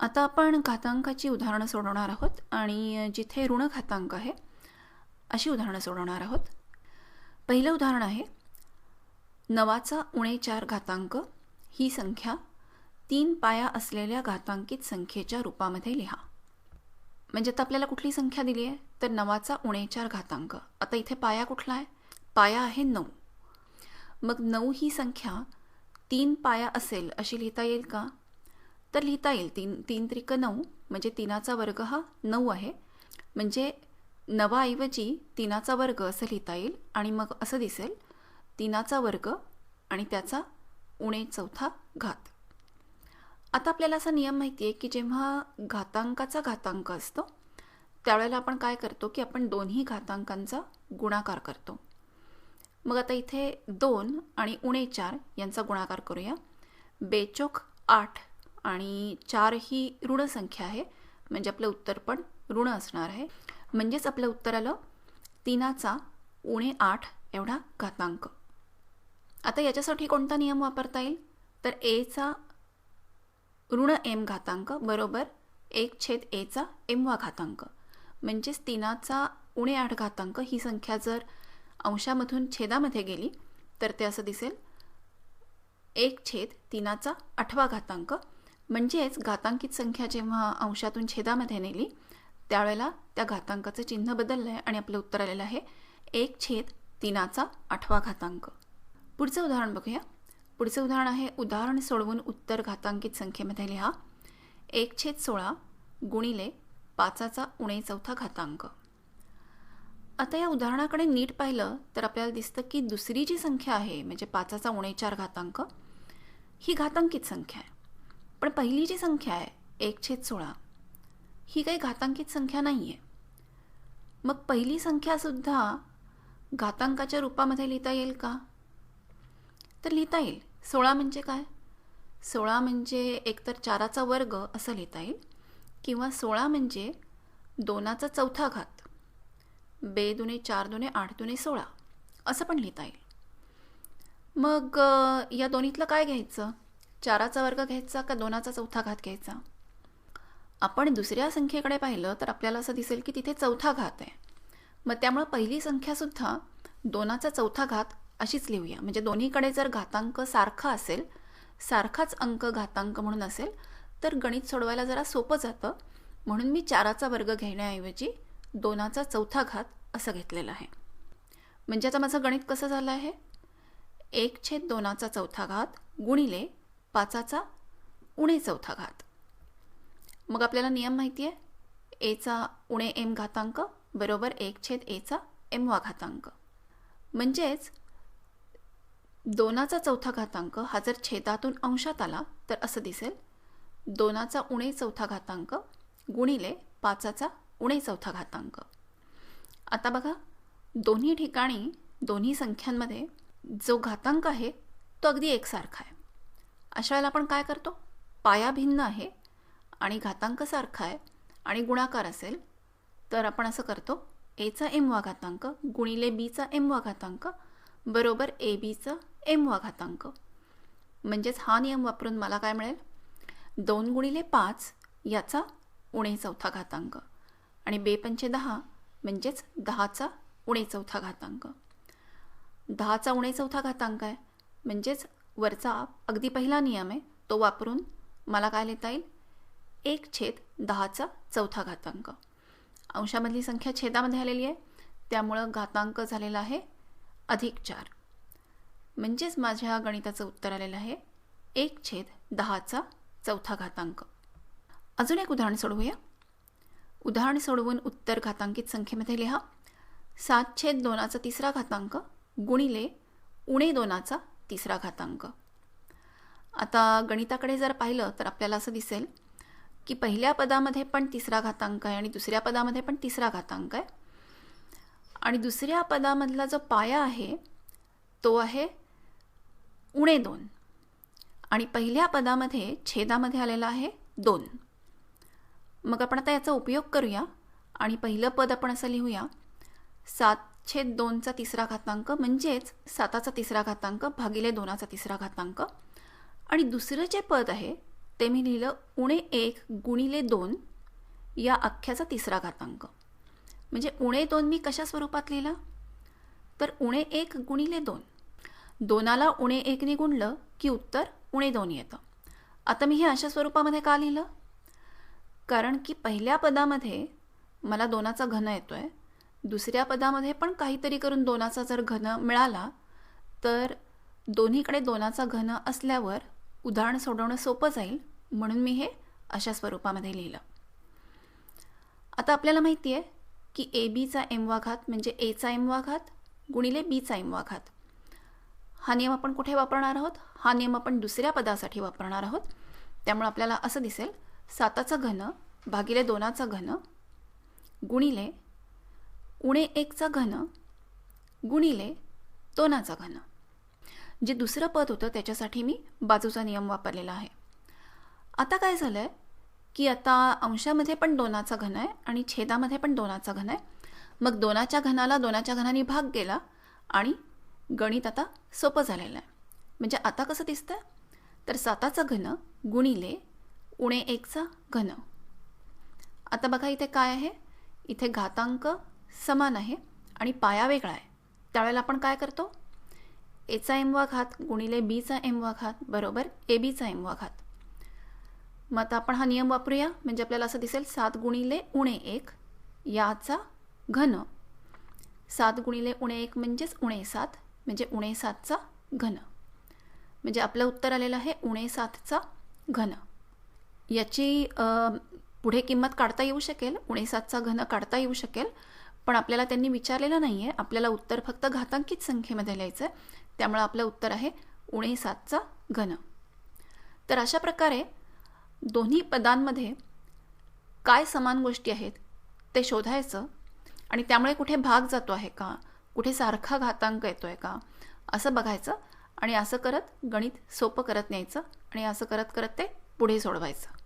आता आपण घातांकाची उदाहरणं सोडवणार आहोत आणि जिथे ऋण घातांक आहे अशी उदाहरणं सोडवणार आहोत. पहिलं उदाहरण आहे 9चा उणे 4 घातांक ही संख्या 3 पाया असलेल्या घातांकित संख्येच्या रूपामध्ये लिहा. म्हणजे आता आपल्याला कुठली संख्या दिली आहे तर 9चा उणे 4 घातांक. आता इथे पाया कुठला आहे? पाया आहे 9. मग 9 ही संख्या 3 पाया असेल अशी लिहिता येईल का? तर लिहिता येईल. 3 त्रिक 9 म्हणजे 3चा वर्ग हा 9 आहे. म्हणजे 9ऐवजी 3चा वर्ग असं लिहिता येईल आणि मग असं दिसेल 3चा वर्ग आणि त्याचा उणे 4 घात. आता आपल्याला असा नियम माहिती आहे की जेव्हा घातांकाचा घातांक असतो त्यावेळेला आपण काय करतो की आपण दोन्ही घातांकांचा गुणाकार करतो. मग आता इथे 2 आणि उणे 4 यांचा गुणाकार करूया. बेचोक 8 आणि 4 ही ऋण संख्या आहे म्हणजे आपलं उत्तर पण ऋण असणार आहे. म्हणजेच आपलं उत्तर आलं 3चा उणे 8 एवढा घातांक. आता याच्यासाठी कोणता नियम वापरता येईल तर एचा ऋण एम घातांक बरोबर 1/aचा एमवा घातांक. म्हणजेच 3चा उणे 8 घातांक ही संख्या जर अंशामधून छेदामध्ये गेली तर ते असं दिसेल 1/3चा 8वा घातांक. म्हणजेच घातांकित संख्या जेव्हा अंशातून छेदामध्ये नेली त्यावेळेला त्या घातांकाचं चिन्ह बदललं आहे आणि आपलं उत्तर आलेलं आहे 1/3चा 8वा घातांक. पुढचं उदाहरण बघूया. पुढचं उदाहरण आहे उदाहरण सोडवून उत्तर घातांकित संख्येमध्ये लिहा. 1/16 गुणिले 5चा उणे 4 घातांक. आता या उदाहरणाकडे नीट पाहिलं तर आपल्याला दिसतं की दुसरी जी संख्या आहे म्हणजे 5चा उणे 4 घातांक ही घातांकित संख्या आहे. पण पहिली जी संख्या आहे 1/16 ही काही घातांकित संख्या नाही आहे. मग पहिली संख्यासुद्धा घातांकाच्या रूपामध्ये लिहिता येईल का? तर लिहिता येईल. 16 म्हणजे काय? 16 म्हणजे एकतर 4चा वर्ग असं लिहिता येईल किंवा 16 म्हणजे 2चा 4था घात. 2 दुणे 4 दुणे 8 दुणे 16 असं पण लिहिता येईल. मग या दोन्हीतलं काय घ्यायचं? 4चा वर्ग घ्यायचा का 2चा 4था घात घ्यायचा? आपण दुसऱ्या संख्येकडे पाहिलं तर आपल्याला असं दिसेल की तिथे 4था घात आहे. मग त्यामुळे पहिली संख्यासुद्धा 2चा 4था घात अशीच लिहूया. म्हणजे दोन्हीकडे जर घातांक सारखा असेल, सारखाच अंक घातांक म्हणून असेल तर गणित सोडवायला जरा सोपं जातं. म्हणून मी 4चा वर्ग घेण्याऐवजी 2चा 4था घात असं घेतलेलं आहे. म्हणजे आता माझं गणित कसं झालं आहे? 1/2चा 4था घात गुणिले 5चा उणे 4था घात. मग आपल्याला नियम माहिती आहे एचा उणे एम घातांक बरोबर 1/aचा एमवा घातांक. म्हणजेच 2चा 4था घातांक हा जर छेदातून अंशात आला तर असं दिसेल 2चा उणे 4था घातांक गुणिले 5चा उणे 4था घातांक. आता बघा दोन्ही ठिकाणी दोन्ही संख्यांमध्ये जो घातांक आहे तो अगदी एकसारखा आहे. अशा वेळेला आपण काय करतो? पाया भिन्न आहे आणि घातांक सारखा आहे आणि गुणाकार असेल तर आपण असं करतो एचा एमवा घातांक गुणिले बीचा एमवा घातांक बरोबर एबीचा एमवा घातांक. म्हणजेच हा नियम वापरून मला काय मिळेल? 2 गुणिले 5 याचा उणे 4था घातांक आणि 2×5 10 म्हणजेच 10चा उणे 4था घातांक. 10चा उणे 4था घातांक आहे म्हणजेच वरचा अगदी पहिला नियम आहे तो वापरून मला काय लिहिता येईल? 1/10चा 4था घातांक. अंशामधली संख्या छेदामध्ये आलेली आहे त्यामुळं घातांक झालेला आहे +4. म्हणजेच माझ्या गणिताचं उत्तर आलेलं आहे 1/10चा 4था घातांक. अजून एक उदाहरण सोडवूया. उदाहरण सोडवून उत्तर घातांकित संख्येमध्ये लिहा. 7/2चा 3रा घातांक गुणिले उणे 2चा 3रा घातांक. आता गणिताकडे जर पाहिलं तर आपल्याला असं दिसेल की पहिल्या पदामध्ये पण 3रा घातांक आहे आणि दुसऱ्या पदामध्ये पण 3रा घातांक आहे आणि दुसऱ्या पदामधला जो पाया आहे तो आहे उणे 2 आणि पहिल्या पदामध्ये छेदामध्ये आलेला आहे 2. मग आपण आता याचा उपयोग करूया आणि पहिलं पद आपण असं लिहूया 7/2चा 3रा घातांक म्हणजेच 7चा 3रा घातांक भागिले 2चा 3रा घातांक आणि दुसरं जे पद आहे ते मी लिहिलं उणे 1 गुणिले 2 या अख्ख्याचा तिसरा घातांक. म्हणजे उणे 2 मी कशा स्वरूपात लिहिला, तर उणे 1 गुणिले 2. 2ला उणे 1ने गुणलं की उत्तर उणे 2 येतं. आता मी हे अशा स्वरूपामध्ये का लिहिलं, कारण की पहिल्या पदामध्ये मला 2चा घन येतो आहे, दुसऱ्या पदामध्ये पण काहीतरी करून 2चा जर घन मिळाला तर दोन्हीकडे 2चा घन असल्यावर उदाहरण सोडवणं सोपं जाईल, म्हणून मी हे अशा स्वरूपामध्ये लिहिलं. आता आपल्याला माहिती आहे की AB m वा घात म्हणजे A m वा घात गुणिले B m वा घात. हा नियम आपण कुठे वापरणार आहोत, हा नियम आपण दुसऱ्या पदासाठी वापरणार आहोत. त्यामुळे आपल्याला असं दिसेल 7चा घन भागिले 2चा घन गुणिले उणे 1चा घन गुणिले 2चा घन. जे दुसरं पद होतं त्याच्यासाठी मी बाजूचा नियम वापरलेला आहे. आता काय झालं आहे की आता अंशामध्ये पण 2चा घन आहे आणि छेदामध्ये पण 2चा घन आहे. मग 2च्या घनाला 2च्या घनाने भाग गेला आणि गणित आता सोपं झालेलं आहे. म्हणजे आता कसं दिसतं, तर 7चा घन गुणिले उणे 1चा घन. आता बघा इथे काय आहे, इथे घातांक समान आहे आणि पाया वेगळा आहे. त्यावेळेला आपण काय करतो, A m वा घात गुणिले B m वा घात बरोबर AB m वा घात. मग आता आपण हा नियम वापरूया. म्हणजे आपल्याला असं दिसेल 7 गुणिले उणे 1 याचा घन. 7 गुणिले उणे 1 म्हणजेच उणे 7 म्हणजे उणे 7चा घन. म्हणजे आपलं उत्तर आलेलं आहे उणे 7चा घन. याची पुढे किंमत काढता येऊ शकेल, उणे 7चा घन काढता येऊ शकेल, पण आपल्याला त्यांनी विचारलेलं नाही आहे. आपल्याला उत्तर फक्त घातांकित संख्येमध्ये लिहायचं आहे. त्यामुळे आपलं उत्तर आहे उणे 7चा घन. तर अशा प्रकारे दोन्ही पदांमध्ये काय समान गोष्टी आहेत ते शोधायचं आणि त्यामुळे कुठे भाग जातो आहे का, कुठे सारखा घातांक येतो आहे का, असं बघायचं आणि असं करत गणित सोपं करत न्यायचं आणि असं करत करत ते पुढे सोडवायचं.